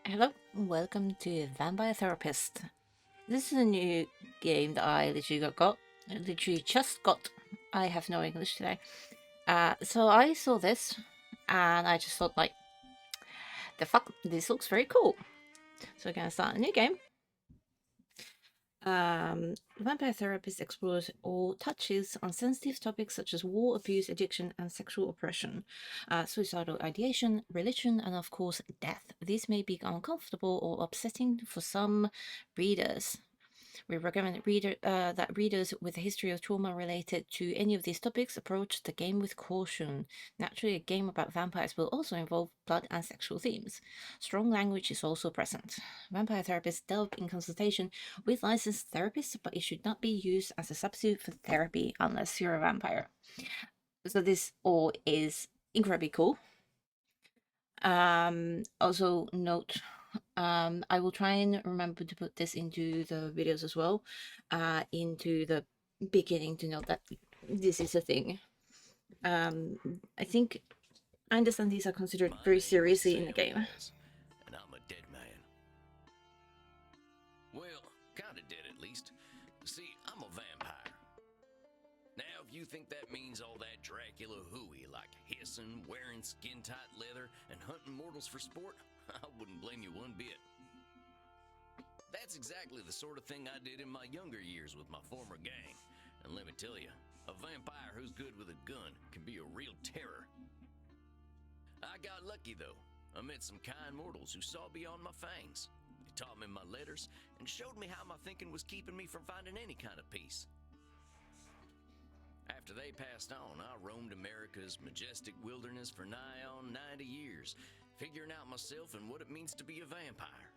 Hello, welcome to Vampire Therapist. This is a new game that I literally just got. I have no English today. So I saw this and I just thought, like, the fuck, this looks very cool. So we're gonna start a new game. Vampire Therapist explores all touches on sensitive topics such as war, abuse, addiction, and sexual oppression, suicidal ideation, religion, and of course, death. These may be uncomfortable or upsetting for some readers. We recommend that readers with a history of trauma related to any of these topics approach the game with caution. Naturally, a game about vampires will also involve blood and sexual themes. Strong language is also present. Vampire therapists delve in consultation with licensed therapists, but it should not be used as a substitute for therapy unless you're a vampire. So this all is incredibly cool. Also note, I will try and remember to put this into the videos as well, into the beginning to know that this is a thing. I think I understand these are considered very seriously in the game. And I'm a dead man. Well, kinda dead at least. See, I'm a vampire. Now, if you think that means all that Dracula hooey, like hissing, wearing skin-tight leather, and hunting mortals for sport, I wouldn't blame you one bit. That's exactly the sort of thing I did in my younger years with my former gang. And let me tell you, a vampire who's good with a gun can be a real terror. I got lucky, though. I met some kind mortals who saw beyond my fangs. They taught me my letters and showed me how my thinking was keeping me from finding any kind of peace. After they passed on, I roamed America's majestic wilderness for nigh on 90 years, figuring out myself and what it means to be a vampire.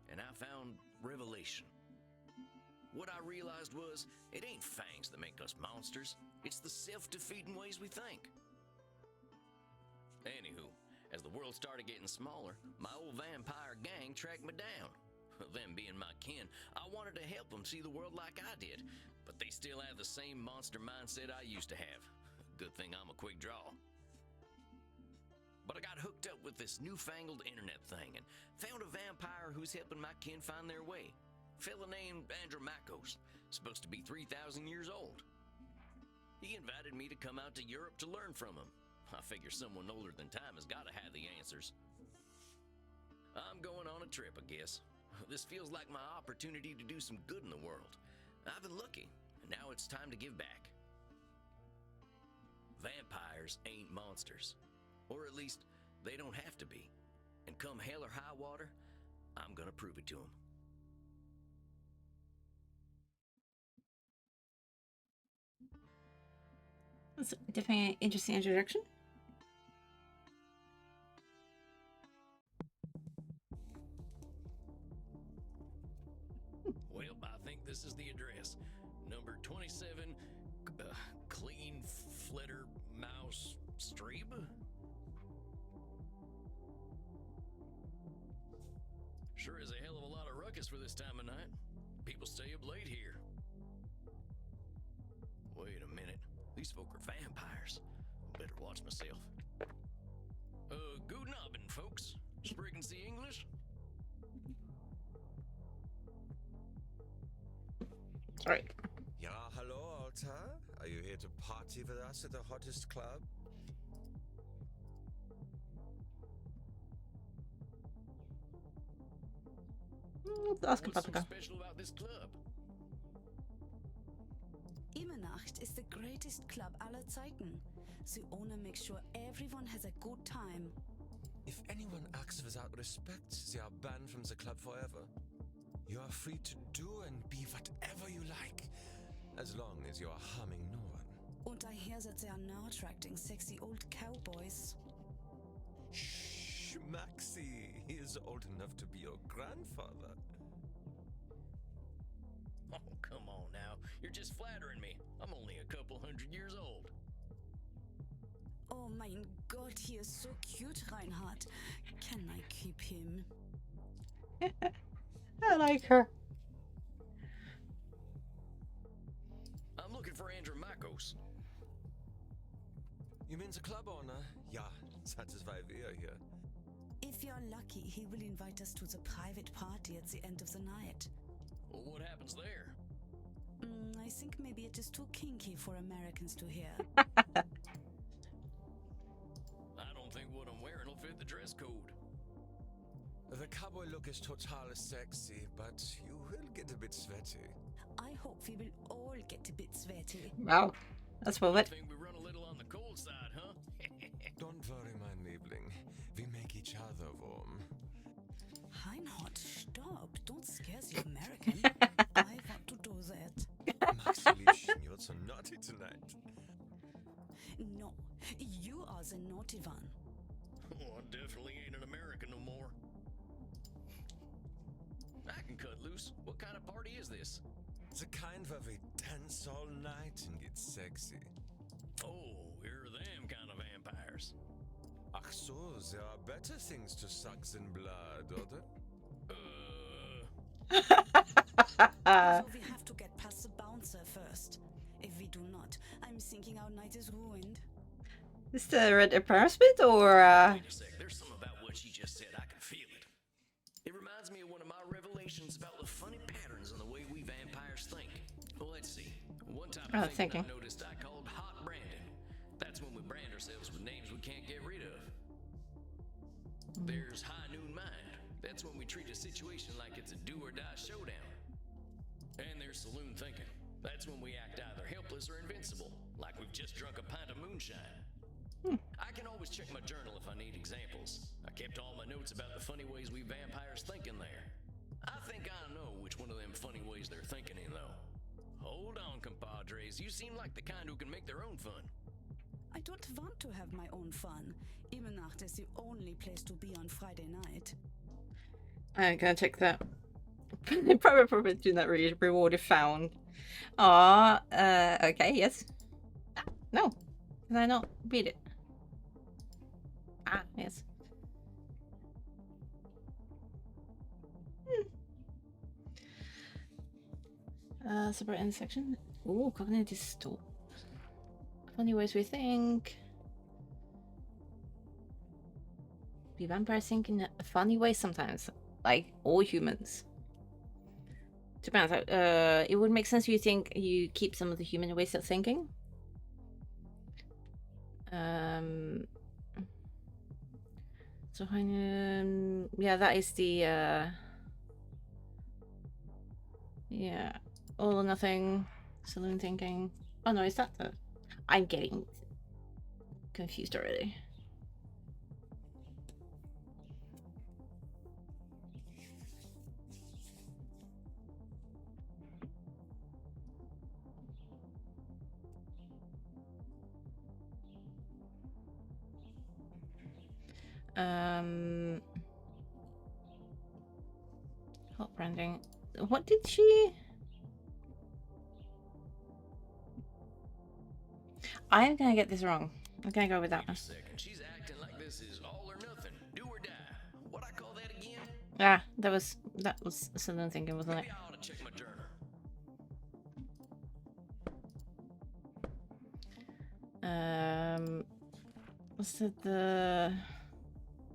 And I found revelation. What I realized was, it ain't fangs that make us monsters. It's the self-defeating ways we think. Anywho, as the world started getting smaller, my old vampire gang tracked me down. Them being my kin, I wanted to help them see the world like I did, but they still have the same monster mindset I used to have. Good thing I'm a quick draw. But I got hooked up with this newfangled internet thing and found a vampire who's helping my kin find their way. Fella named Andromachos, supposed to be 3,000 years old. He invited me to come out to Europe to learn from him. I figure someone older than time has got to have the answers. I'm going on a trip, I guess. This feels like my opportunity to do some good in the world. I've been lucky, and now it's time to give back. Vampires ain't monsters. Or at least, they don't have to be. And come hell or high water, I'm gonna prove it to them. That's definitely an interesting introduction. Well, I think this is the address. Number 27, Clean Flitter Mouse Streeb? Sure is a hell of a lot of ruckus for this time of night. People stay up late here. Wait a minute. These folk are vampires. Better watch myself. Guten Abend, folks. Sprechen Sie English? Sorry. Yeah, hello, Alta. Are you here to party with us at the hottest club? Let's ask What's so about special about this club? Immernacht is the greatest club aller Zeiten. The owner makes sure everyone has a good time. If anyone acts without respect, they are banned from the club forever. You are free to do and be whatever you like, as long as you are harming no one. Und I hear that they are now attracting sexy old cowboys. Shh, Maxie. He is old enough to be your grandfather. Oh, come on now. You're just flattering me. I'm only a couple hundred years old. Oh mein Gott, he is so cute, Reinhard. Can I keep him? I like her. I'm looking for Andromachos. You mean the club owner? Yeah, that is why we are here. If If we are lucky, he will invite us to the private party at the end of the night. Well, what happens there? I think maybe it is too kinky for Americans to hear. I don't think what I'm wearing will fit the dress code. The cowboy look is totally sexy, but you will get a bit sweaty. I hope we will all get a bit sweaty. Wow, that's well I it. think we run a little on the cold side, huh? Don't worry, my Liebling. We make each other warm. Reinhard, stop. Don't scare the American. I want to do that. Maxi Liebchen, you're so naughty tonight. No, you are the naughty one. Oh, I definitely ain't an American no more. I can cut loose. What kind of party is this? The kind where we dance all night and get sexy. Oh, here are them kind of vampires. Ach so, there are better things to suck than blood, oder? So we have to get past the bouncer first. If we do not, I'm thinking our night is ruined. Is the red embarrassment or Wait a sec, there's something about what she just said. I can feel it. It reminds me of one of my revelations about the funny patterns in the way we vampires think. Well, let's see. One type of thing thinking. I noticed I called hot branding. That's when we brand ourselves with names we can't get rid of. There's high noon mind. That's when we treat a situation like it's a do or die showdown. And there's saloon thinking. That's when we act either helpless or invincible, like we've just drunk a pint of moonshine. I can always check my journal if I need examples. I kept all my notes about the funny ways we vampires think in there. I think I know which one of them funny ways they're thinking in, though. Hold on, compadres. You seem like the kind who can make their own fun. I don't want to have my own fun. Immernacht is the only place to be on Friday night. I'm gonna check that. Probably do that reward if found. Okay, yes. Ah, no. Can I not read it? Ah, yes. Separate end section. Ooh, cognitive store. Funny ways we think. We vampires think in a funny way sometimes, like all humans. To be honest, it would make sense if you think you keep some of the human ways of thinking. So yeah, that is the yeah, all or nothing, saloon thinking. Oh no, is that the? I'm getting confused already. Hot branding. What did she? I'm gonna get this wrong. I'm gonna go with that one. Wait a second. She's acting like this is all or nothing, do or die. What I call that again? Ah, that was saloon thinking, wasn't it? Maybe I ought to check my journal. What's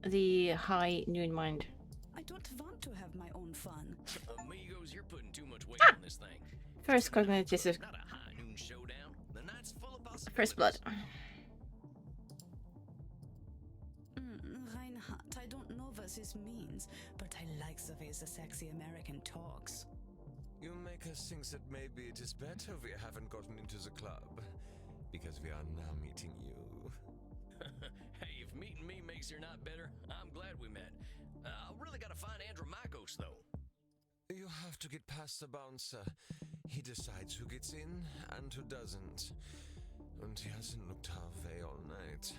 the high noon mind? I don't want to have my own fun. Amigos, you're putting too much weight on this thing. First cognitive. Not a high noon showdown. The night's full of possibilities. First blood. Reinhard, I don't know what this means, but I like the way the sexy American talks. You make us think that maybe it is better we haven't gotten into the club, because we are now meeting you. Hey, if meeting me makes your night better, I'm glad we met. I really gotta find Andromachos, though. You have to get past the bouncer. He decides who gets in and who doesn't. And he hasn't looked our way all night.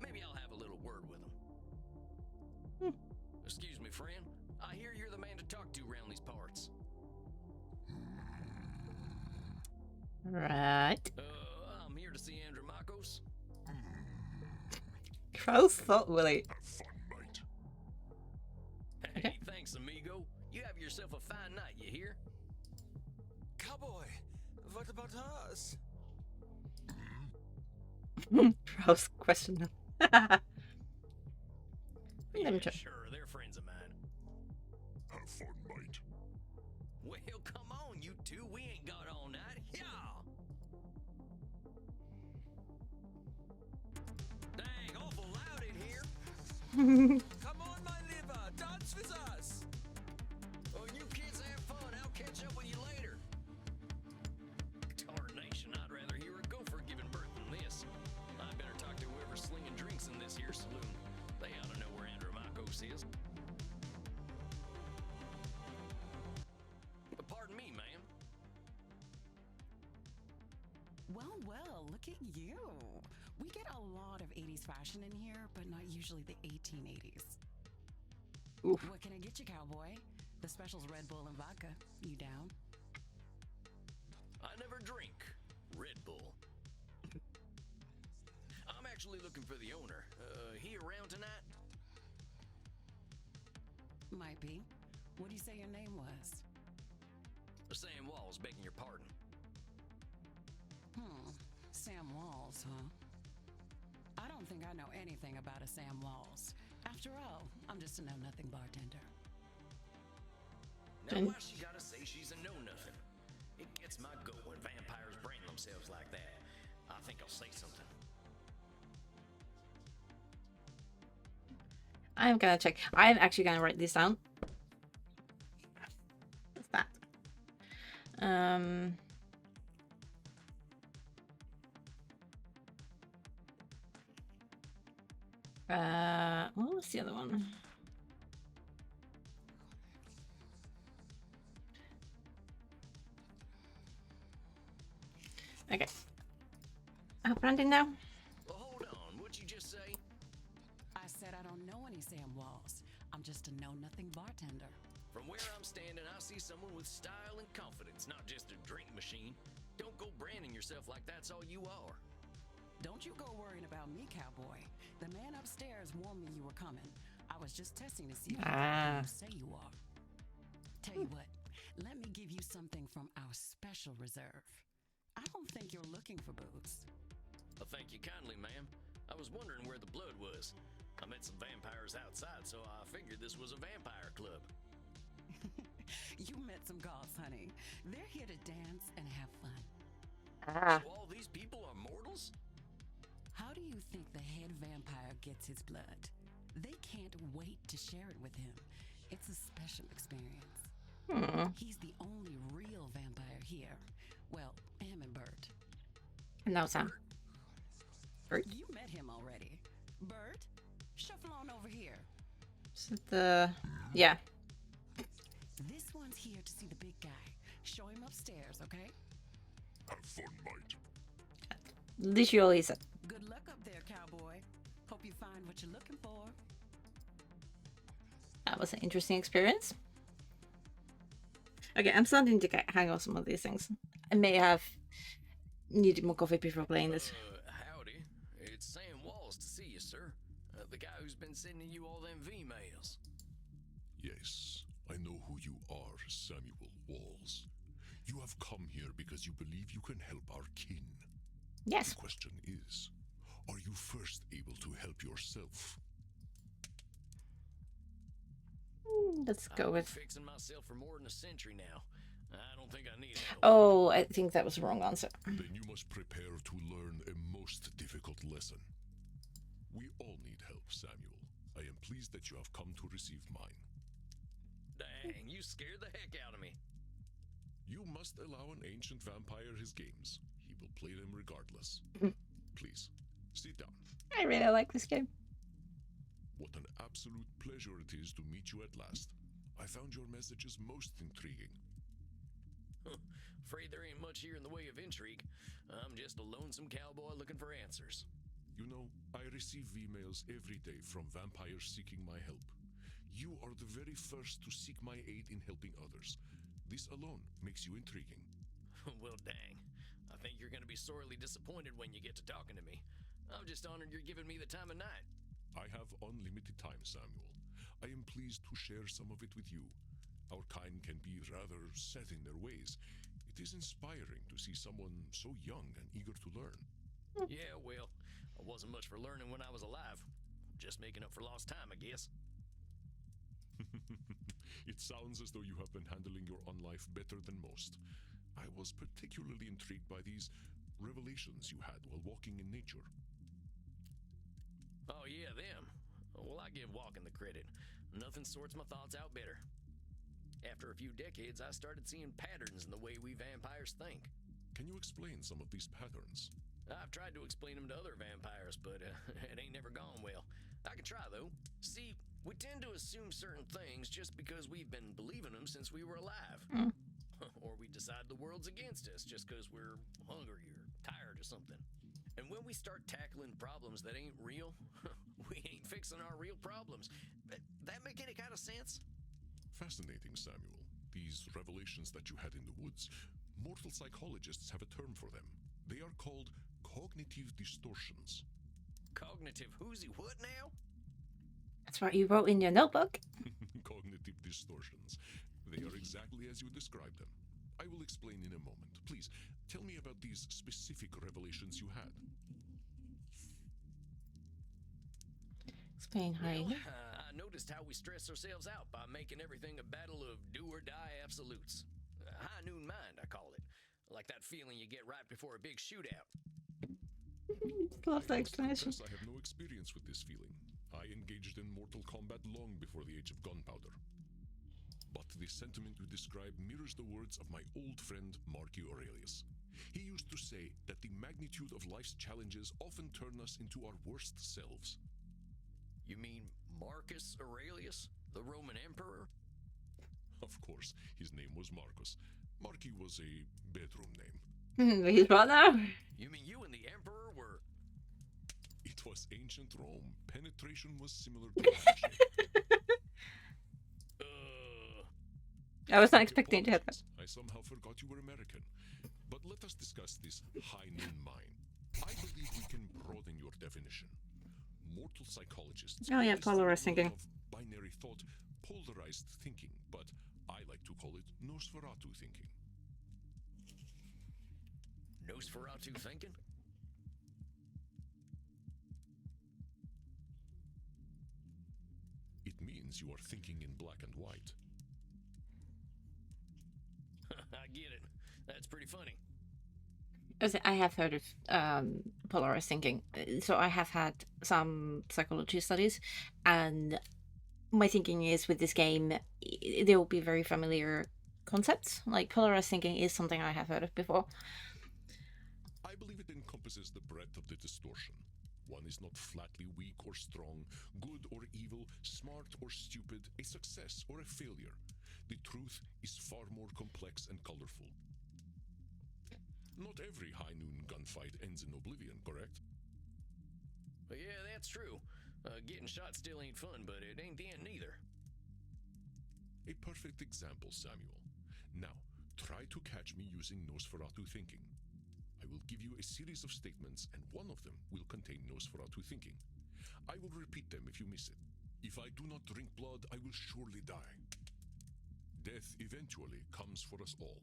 Maybe I'll have a little word with him. Excuse me, friend. I hear you're the man to talk to around these parts. Right. I'm here to see Andromachos. Gross thought, Willie. Hey, Okay. thanks, amigo. You have yourself a fine night, you hear? Cowboy, what about us? Gross question. Yeah, Let me try. Sure, they're friends of mine. Have fun, mate. Well, come on, you two. We ain't got all night. Yeah. Dang, awful loud in here. Come on, my liver, dance with us! Oh, you kids have fun. I'll catch up with you later. Tarnation, I'd rather hear a gopher giving birth than this. I better talk to whoever's slinging drinks in this here saloon. They ought to know where Andromachos is. Pardon me, ma'am. Well, look at you. We get a lot of 80s fashion in here, but not usually the 1880s. Oof. What can I get you, cowboy? The special's Red Bull and vodka. You down? I never drink Red Bull. I'm actually looking for the owner. He around tonight? Might be. What do you say your name was? Sam Walls, begging your pardon. Sam Walls, huh? I don't think I know anything about a Sam Walls. After all, I'm just a know-nothing bartender. Now, why she gotta say she's a know-nothing? It gets my goat when vampires brand themselves like that. I think I'll say something. I'm gonna check. I'm actually gonna write this down. What's that? What was the other one? Okay. Brandon now? Well, hold on. What'd you just say? I said I don't know any Sam Walls. I'm just a know-nothing bartender. From where I'm standing, I see someone with style and confidence, not just a drink machine. Don't go branding yourself like that's all you are. Don't you go worrying about me, cowboy. The man upstairs warned me you were coming. I was just testing to see if you're who you say you are. Tell you what, let me give you something from our special reserve. I don't think you're looking for booze. Well, thank you kindly, ma'am. I was wondering where the blood was. I met some vampires outside, so I figured this was a vampire club. You met some goths, honey. They're here to dance and have fun. So all these people are mortals? How do you think the head vampire gets his blood? They can't wait to share it with him. It's a special experience. He's the only real vampire here. Well, him and Bert. No, Sam. Bert? You met him already. Bert, shuffle on over here. Is it the... Yeah. This one's here to see the big guy. Show him upstairs, okay? Have fun, mate. Literally said. Good luck up there, cowboy. Hope you find what you're looking for. That was an interesting experience. Okay, I'm starting to get hang of some of these things. I may have needed more coffee before playing this. Howdy. It's Sam Walls to see you, sir. The guy who's been sending you all them V-mails. Yes, I know who you are, Samuel Walls. You have come here because you believe you can help our kin. Yes. The question is, are you first able to help yourself? Let's I've go been with... fixing myself for more than a century now. I don't think I need help. Oh, I think that was the wrong answer. Then you must prepare to learn a most difficult lesson. We all need help, Samuel. I am pleased that you have come to receive mine. Dang, you scared the heck out of me. You must allow an ancient vampire his games. He will play them regardless. Please, sit down. I really like this game. What an absolute pleasure it is to meet you at last. I found your messages most intriguing. Afraid there ain't much here in the way of intrigue. I'm just a lonesome cowboy looking for answers. You know, I receive emails every day from vampires seeking my help. You are the very first to seek my aid in helping others. This alone makes you intriguing. Well, dang. I think you're going to be sorely disappointed when you get to talking to me. I'm just honored you're giving me the time of night. I have unlimited time, Samuel. I am pleased to share some of it with you. Our kind can be rather set in their ways. It is inspiring to see someone so young and eager to learn. Yeah, well, I wasn't much for learning when I was alive. Just making up for lost time, I guess. It sounds as though you have been handling your own life better than most. I was particularly intrigued by these revelations you had while walking in nature. Oh, yeah, them. Well, I give walking the credit. Nothing sorts my thoughts out better. After a few decades, I started seeing patterns in the way we vampires think. Can you explain some of these patterns? I've tried to explain them to other vampires, but it ain't never gone well. I can try, though. See, we tend to assume certain things just because we've been believing them since we were alive. Or we decide the world's against us just because we're hungry or tired or something. And when we start tackling problems that ain't real, we ain't fixing our real problems. That make any kind of sense? Fascinating, Samuel. These revelations that you had in the woods, mortal psychologists have a term for them. They are called cognitive distortions. Cognitive whoozy what now? That's what you wrote in your notebook. Cognitive distortions. They are exactly as you described them. I will explain in a moment. Please, tell me about these specific revelations you had. Explain how. Well, I noticed how we stress ourselves out by making everything a battle of do-or-die absolutes. High noon mind, I call it. Like that feeling you get right before a big shootout. Love that I explanation. confess I have no experience with this feeling. I engaged in mortal combat long before the age of gunpowder. But the sentiment you describe mirrors the words of my old friend Marcus Aurelius. He used to say that the magnitude of life's challenges often turn us into our worst selves. You mean Marcus Aurelius, the Roman emperor? Of course, his name was Marcus. Marcus was a bedroom name. He's what now? You mean you and the emperor were... It was ancient Rome. Penetration was similar to handshake. I was not expecting to have that. Apologies. I somehow forgot you were American. But let us discuss this high noon mind. I believe we can broaden your definition. Mortal psychologists Oh, yeah, call this polarized phenomenon thinking. of binary thought polarized thinking, but I like to call it Nosferatu thinking. Nosferatu thinking? It means you are thinking in black and white. I get it. That's pretty funny. I have heard of polarized thinking. So I have had some psychology studies, and my thinking is with this game, there will be very familiar concepts. Like polarized thinking is something I have heard of before. I believe it encompasses the breadth of the distortion. One is not flatly weak or strong, good or evil, smart or stupid, a success or a failure. The truth is far more complex and colorful. Not every high noon gunfight ends in oblivion, correct? Yeah, that's true. Getting shot still ain't fun, but it ain't the end neither. A perfect example, Samuel. Now, try to catch me using Nosferatu thinking. I will give you a series of statements, and one of them will contain Nosferatu thinking. I will repeat them if you miss it. If I do not drink blood, I will surely die. Death eventually comes for us all.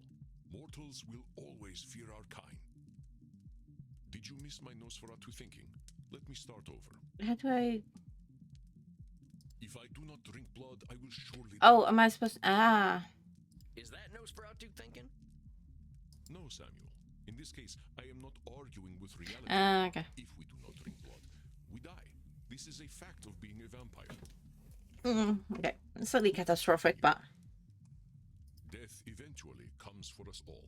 Mortals will always fear our kind. Did you miss my Nosferatu thinking? Let me start over. How do I... If I do not drink blood, I will surely Oh, die. am I supposed to... Ah. Is that Nosferatu thinking? No, Samuel. In this case, I am not arguing with reality. Okay. If we do not drink blood, we die. This is a fact of being a vampire. Okay. Slightly catastrophic, but... Death eventually comes for us all.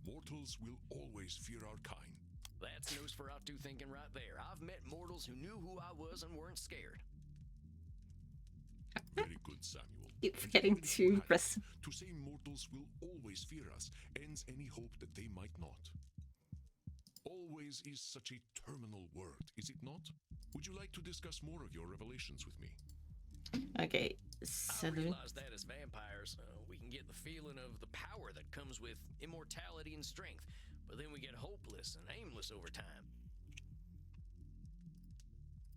Mortals will always fear our kind. That's Nosferatu thinking right there. I've met mortals who knew who I was and weren't scared. Very good, Samuel. Keep And forgetting even if to you had, press. to say mortals will always fear us ends any hope that they might not. Always is such a terminal word, is it not? Would you like to discuss more of your revelations with me? Okay. I So... realize that as vampires, we can get the feeling of the power that comes with immortality and strength, but then we get hopeless and aimless over time.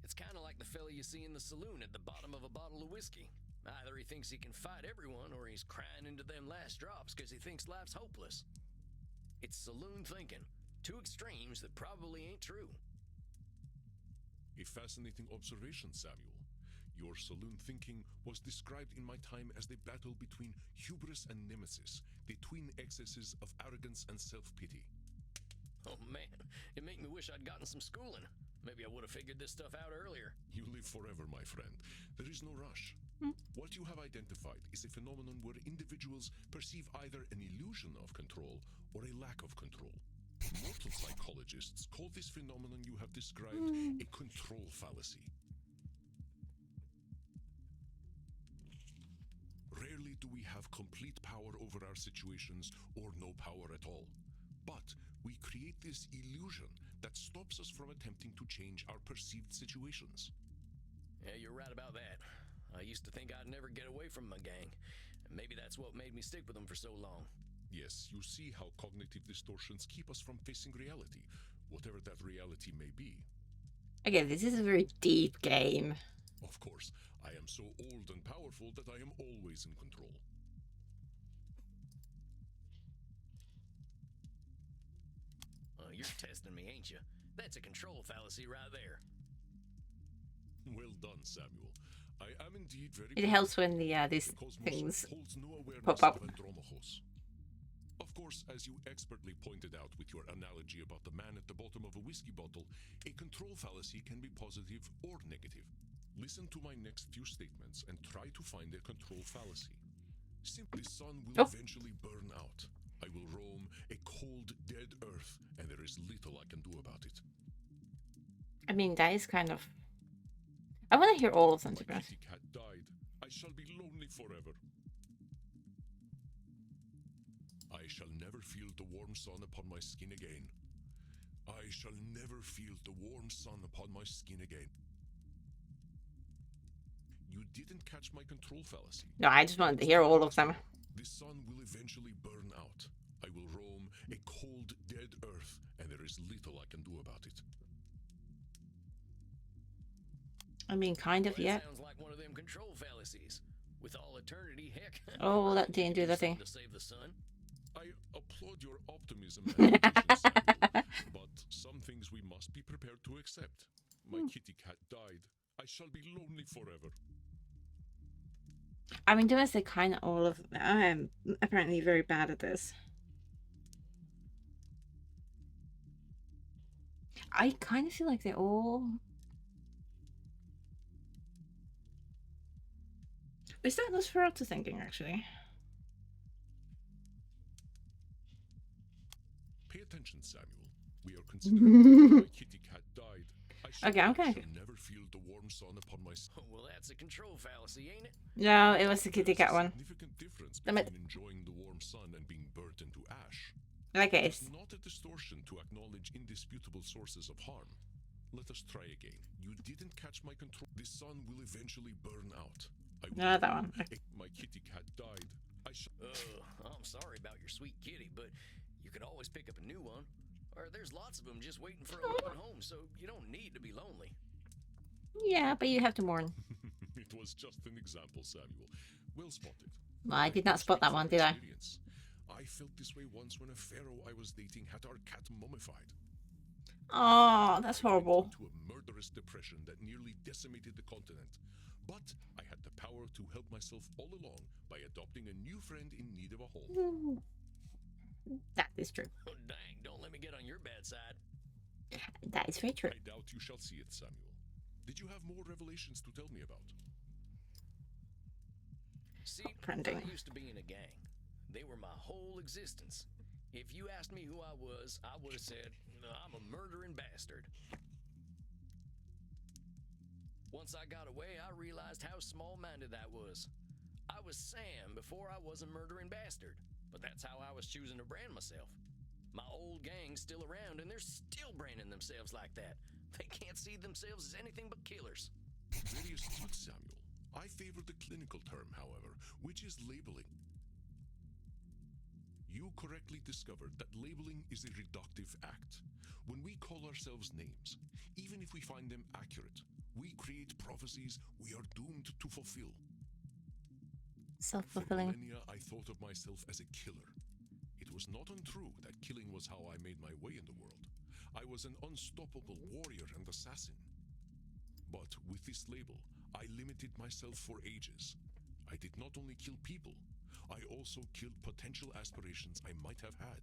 It's kind of like the fella you see in the saloon at the bottom of a bottle of whiskey. Either he thinks he can fight everyone, or he's crying into them last drops because he thinks life's hopeless. It's saloon thinking. Two extremes that probably ain't true. A fascinating observation, Samuel. Your saloon thinking was described in my time as the battle between hubris and nemesis, the twin excesses of arrogance and self-pity. Oh man, it make me wish I'd gotten some schooling. Maybe I would have figured this stuff out earlier. You live forever, my friend. There is no rush. What you have identified is a phenomenon where individuals perceive either an illusion of control or a lack of control. Mortal psychologists call this phenomenon you have described a control fallacy. Rarely do we have complete power over our situations or no power at all. But we create this illusion that stops us from attempting to change our perceived situations. Yeah, you're right about that. I used to think I'd never get away from my gang, and maybe that's what made me stick with them for so long. Yes, you see how cognitive distortions keep us from facing reality, whatever that reality may be. Okay, this is a very deep game. Of course, I am so old and powerful that I am always in control. You're testing me, ain't you? That's a control fallacy right there. Well done, Samuel. I am indeed very It helps when the these Cosmos things holds no awareness pop up. of Andromachos. Of course, as you expertly pointed out with your analogy about the man at the bottom of a whiskey bottle, a control fallacy can be positive or negative. Listen to my next few statements and try to find a control fallacy. Simply, the sun will eventually burn out. I will roam a cold, dead earth, and there is little I can do about it. I mean, that is kind of... I want to hear all of them, to be My honest. kitty cat died. I shall be lonely forever. I shall never feel the warm sun upon my skin again. I shall never feel the warm sun upon my skin again. You didn't catch my control fallacy. No, I just wanted to hear all of them. The sun will eventually burn out. I will roam a cold, dead earth, and there is little I can do about it. I mean, kind of, Well, yeah. that sounds like one of them control fallacies. With all eternity, heck. Oh, that didn't do the thing. To save the sun. I applaud your optimism and ambition, Samuel, but some things we must be prepared to accept. My kitty cat died. I shall be lonely forever. I mean, do I say kind of all of... I am apparently very bad at this. I kind of feel like they're all... Is that Nosferatu thinking, actually? Pay attention, Samuel. We are considering my kitty cat died. Okay, I'm I kinda... shall never feel the warm sun upon my skin. Well, that's a control fallacy, ain't it? No, it was the kitty cat one. Significant difference Damn between it. enjoying the warm sun and being burnt into ash. Okay, It's not a distortion to acknowledge indisputable sources of harm. Let us try again. You didn't catch my control. The sun will eventually burn out. I will no, that one. My kitty cat died. I'm sorry about your sweet kitty, but you could always pick up a new one. Or there's lots of them just waiting for a loving home, so you don't need to be lonely. Yeah, but you have to mourn. It was just an example, Samuel. Well spotted. Well, I did not spot that one, did I? Experience. I felt this way once when a pharaoh I was dating had our cat mummified. Oh, that's horrible. Into a murderous depression that nearly decimated the continent. But I had the power to help myself all along by adopting a new friend in need of a home. That is true. Oh, dang, don't let me get on your bad side. That is very true. I doubt you shall see it, Samuel. Did you have more revelations to tell me about? See, Printing. I used to be in a gang. They were my whole existence. If you asked me who I was, I would have said, I'm a murdering bastard. Once I got away, I realized how small-minded that was. I was Sam before I was a murdering bastard, but that's how I was choosing to brand myself. My old gang's still around, and they're still branding themselves like that. They can't see themselves as anything but killers. Very astute, Samuel. I favor the clinical term, however, which is labeling. You correctly discovered that labeling is a reductive act. When we call ourselves names, even if we find them accurate, we create prophecies we are doomed to fulfill. For Self-fulfilling. millennia, I thought of myself as a killer. It was not untrue that killing was how I made my way in the world. I was an unstoppable warrior and assassin. But with this label, I limited myself for ages. I did not only kill people, I also killed potential aspirations I might have had.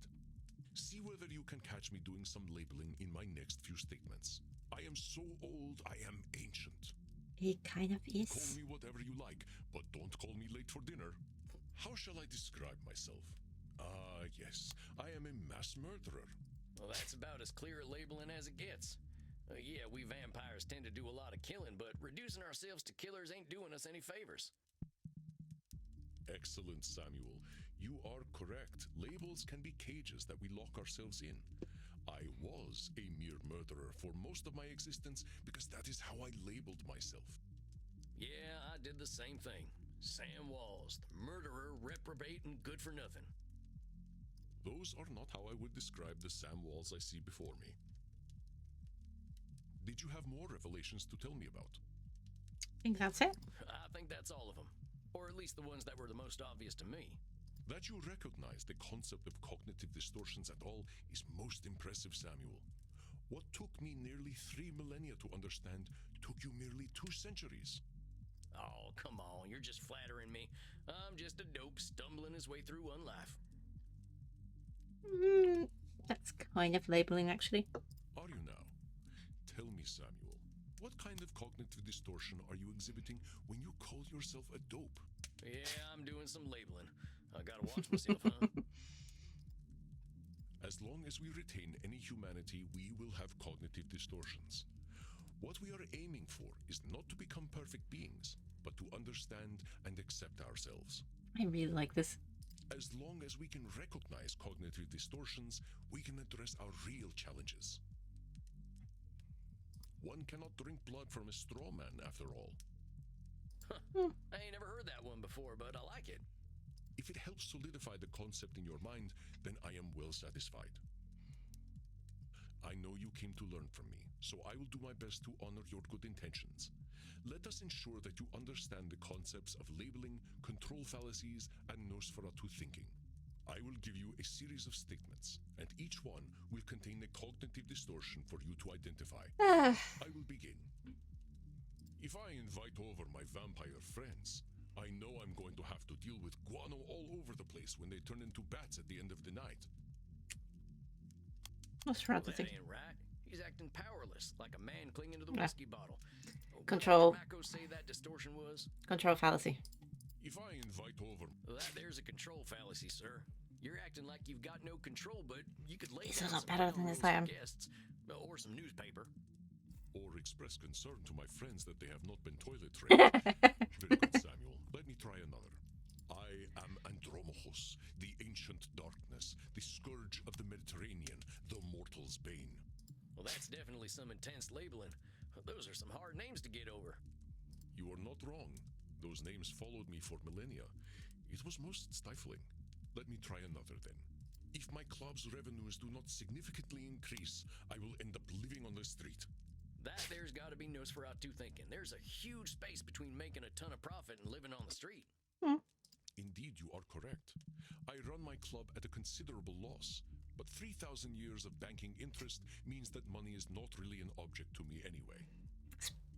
See whether you can catch me doing some labeling in my next few statements. I am so old, I am ancient. He kind of Call is. me whatever you like, but don't call me late for dinner. How shall I describe myself? Yes, I am a mass murderer. Well, that's about as clear a labeling as it gets. Yeah, we vampires tend to do a lot of killing, but reducing ourselves to killers ain't doing us any favors. Excellent, Samuel. You are correct. Labels can be cages that we lock ourselves in. I was a mere murderer for most of my existence because that is how I labeled myself. Yeah, I did the same thing. Sam Walls, the murderer, reprobate, and good for nothing. Those are not how I would describe the Sam Walls I see before me. Did you have more revelations to tell me about? I think that's it. I think that's all of them. Or at least the ones that were the most obvious to me. That you recognize the concept of cognitive distortions at all is most impressive, Samuel. What took me nearly 3 millennia to understand took you merely 2 centuries. Oh, come on, you're just flattering me. I'm just a dope stumbling his way through one life. That's kind of labeling, actually. Are you now? Tell me, Samuel, what kind of cognitive distortion are you exhibiting when you call yourself a dope? Yeah, I'm doing some labeling. I gotta watch myself, huh? As long as we retain any humanity, we will have cognitive distortions. What we are aiming for is not to become perfect beings, but to understand and accept ourselves. I really like this. As long as we can recognize cognitive distortions, we can address our real challenges. One cannot drink blood from a straw man, after all. I ain't never heard that one before, but I like it. If it helps solidify the concept in your mind, then I am well satisfied. I know you came to learn from me, so I will do my best to honor your good intentions. Let us ensure that you understand the concepts of labeling, control fallacies, and Nosferatu thinking. I will give you a series of statements, and each one will contain a cognitive distortion for you to identify. I will begin. If I invite over my vampire friends, I know I'm going to have to deal with guano all over the place when they turn into bats at the end of the night. What's Well, wrong with that it? ain't right. He's acting powerless, like a man clinging to the whiskey bottle. Control. What did Mako say that distortion was? Control fallacy. If I invite over... Well, there's a control fallacy, sir. You're acting like you've got no control, but you could lay He's down a lot some better ground than his rules for lamb. guests, or some newspaper. or express concern to my friends that they have not been toilet trained. Very good, Samuel. Let me try another. I am Andromachus, the ancient darkness, the scourge of the Mediterranean, the mortal's bane. Well, that's definitely some intense labeling. Those are some hard names to get over. You are not wrong. Those names followed me for millennia. It was most stifling. Let me try another then. If my club's revenues do not significantly increase, I will end up living on the street. That there's got to be Nosferatu thinking. There's a huge space between making a ton of profit and living on the street. Indeed, you are correct. I run my club at a considerable loss, but 3,000 years of banking interest means that money is not really an object to me anyway.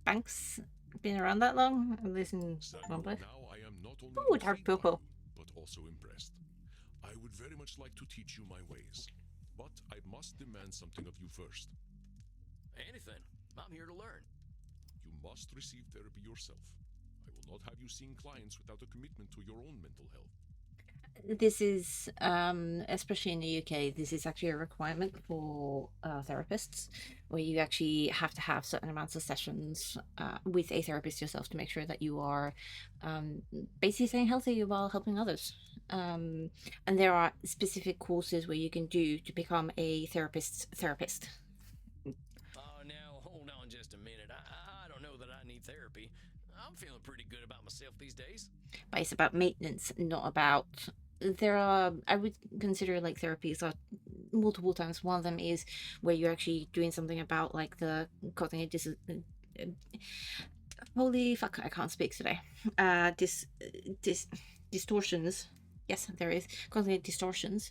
Banks been around that long? At least in one Samuel, place. now I am not only Ooh, dark intrigued by purple. you, but also impressed. I would very much like to teach you my ways, but I must demand something of you first. Anything. I'm here to learn. You must receive therapy yourself. I will not have you seeing clients without a commitment to your own mental health. This is, especially in the UK, this is actually a requirement for therapists, where you actually have to have certain amounts of sessions with a therapist yourself to make sure that you are basically staying healthy while helping others. And there are specific courses where you can do to become a therapist. Oh, now, hold on just a minute. I don't know that I need therapy. I'm feeling pretty good about myself these days. But it's about maintenance, not about. There are, I would consider like therapies are multiple times. One of them is where you're actually doing something about like the cognitive holy fuck, I can't speak today. Distortions. Yes, there is cognitive distortions.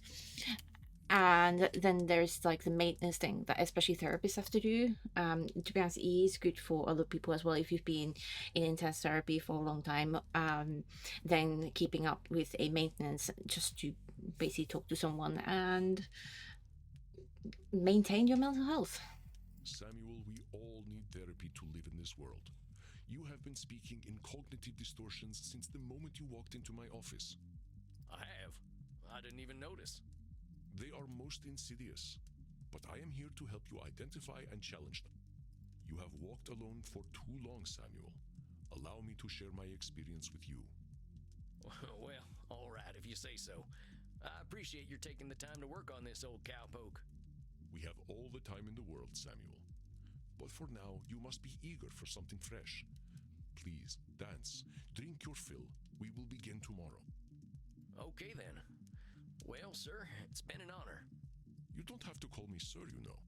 And then there's like the maintenance thing that especially therapists have to do. To be honest, it is good for other people as well. If you've been in intense therapy for a long time, then keeping up with a maintenance just to basically talk to someone and maintain your mental health. Samuel, we all need therapy to live in this world. You have been speaking in cognitive distortions since the moment you walked into my office. I have. I didn't even notice. They are most insidious, but I am here to help you identify and challenge them. You have walked alone for too long, Samuel. Allow me to share my experience with you. Well, all right, if you say so. I appreciate your taking the time to work on this, old cowpoke. We have all the time in the world, Samuel. But for now, you must be eager for something fresh. Please, dance, drink your fill. We will begin tomorrow. Okay, then. Well, sir, it's been an honor. You don't have to call me sir, you know.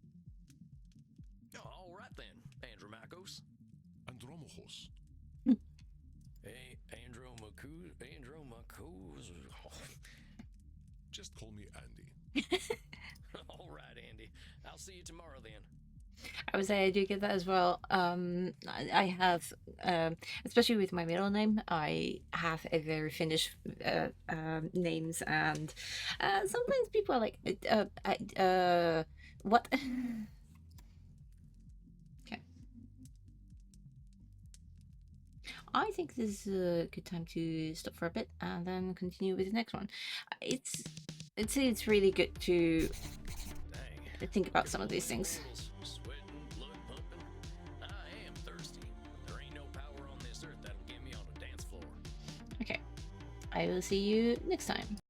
All right, then, Andromachos. Andromachos. Hey, Andromachos. Just call me Andy. All right, Andy. I'll see you tomorrow then. I would say I do get that as well. I have, especially with my middle name, I have a very Finnish names, and sometimes people are like, what? Okay. I think this is a good time to stop for a bit and then continue with the next one. It's really good to Dang. think about some of these things. Sweating, blood pumping. I am thirsty. There ain't no power on this earth that'll get me on a dance floor. Okay, I will see you next time.